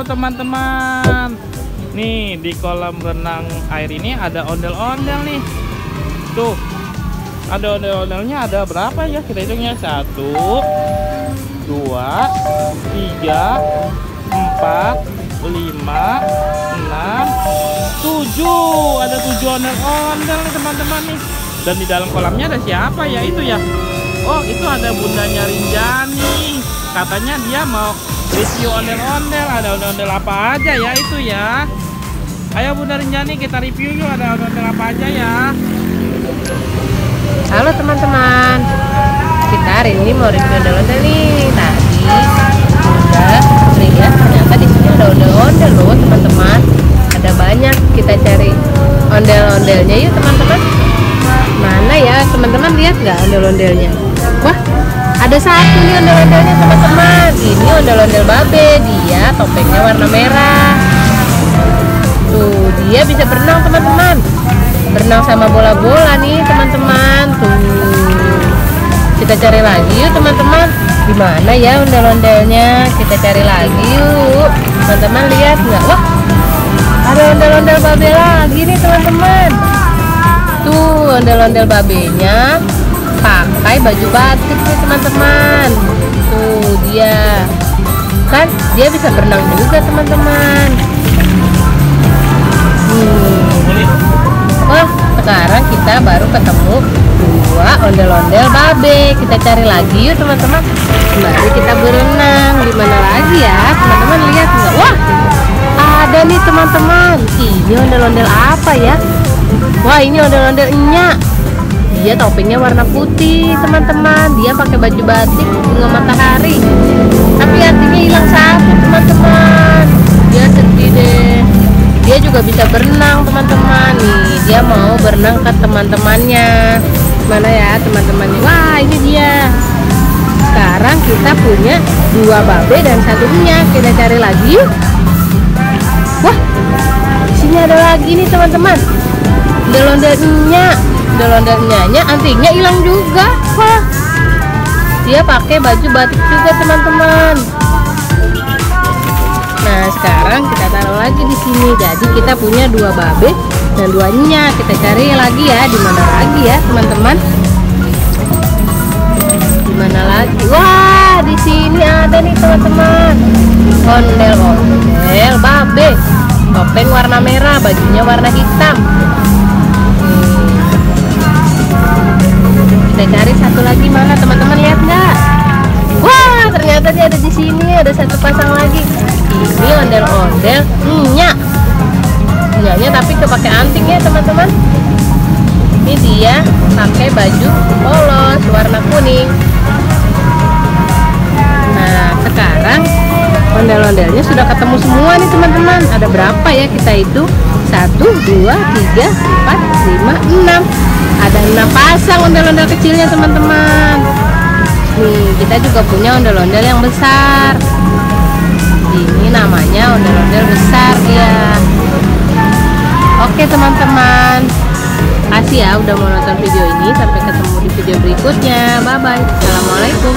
halo teman-teman. Nih di kolam renang air ini ada ondel-ondel nih. Tuh, ada ondel-ondelnya ada berapa ya? Kita hitungnya 1, 2, 3, 4, 5, 6, 7. Ada 7 ondel-ondel nih teman-teman nih. Dan di dalam kolamnya ada siapa ya itu ya? Oh, itu ada bundanya Rinjani. Katanya dia mau review ondel-ondel. Ada ondel-ondel apa aja ya itu ya? Ayo Bunda Rinjani, kita review yuk, ada ondel-ondel apa aja ya? Halo teman-teman, kita hari ini mau review ondel-ondel nih. Tadi udah lihat ternyata di sini ada ondel-ondel loh teman-teman. Ada banyak, kita cari ondel-ondelnya yuk teman-teman. Mana ya teman-teman, lihat nggak ondel-ondelnya? Wah, ada satu nih ondel-ondelnya teman-teman. Ini ondel-ondel babe, dia topengnya warna merah. Tuh, dia bisa berenang teman-teman. Berenang sama bola-bola nih teman-teman. Tuh, kita cari lagi yuk teman-teman. Di mana ya ondel-ondelnya? Kita cari lagi yuk teman-teman. Lihat nggak? Wah, ada ondel-ondel babe lagi nih teman-teman. Tuh, ondel-ondel babenya pakai baju batik nih teman-teman. Tuh dia, kan dia bisa berenang juga teman-teman. Wah, sekarang kita baru ketemu 2 ondel-ondel babe. Kita cari lagi yuk teman-teman. Mari kita berenang. Di mana lagi ya teman-teman, lihat nggak? Wah, ada nih teman-teman. Ini ondel-ondel apa ya? Wah, ini ondel-ondel Enya. Dia topengnya warna putih teman-teman. Dia pakai baju batik bunga matahari. Tapi artinya hilang satu teman-teman. Dia sedih deh. Dia juga bisa berenang teman-teman. Nih, dia mau berenang ke teman-temannya. Mana ya teman-temannya? Wah, ini dia. Sekarang kita punya 2 babe dan 1 Enya. Kita cari lagi yuk. Wah, di sini ada lagi nih teman-teman. Ondel-ondel Enya. Ondel-ondel Enyanya antingnya hilang juga. Wah, dia pakai baju batik juga teman-teman. Nah, sekarang kita taruh lagi di sini. Jadi kita punya 2 babe dan 2 Enya. Kita cari lagi ya, di mana lagi ya teman-teman? Di mana lagi? Wah, di sini ada nih teman-teman. Ondel-ondel babe. Topeng warna merah, bajunya warna hitam. Kita cari satu lagi, mana teman-teman, lihat nggak? Wah, ternyata dia ada di sini. Ada 1 pasang lagi. Ini ondel-ondel Enya. Enyanya tapi kepake anting ya teman-teman. Ini dia pakai baju polos warna kuning. Nah, sekarang ondel-ondelnya sudah ketemu semua nih teman-teman. Ada berapa ya kita itu? 1, 2, 3, 4, 5, 6. Ada 6 pasang ondel-ondel kecilnya teman-teman. Nih, kita juga punya ondel-ondel yang besar. Ini namanya ondel-ondel besar dia. Oke teman-teman, makasih ya udah mau nonton video ini. Sampai ketemu di video berikutnya. Bye bye. Assalamualaikum.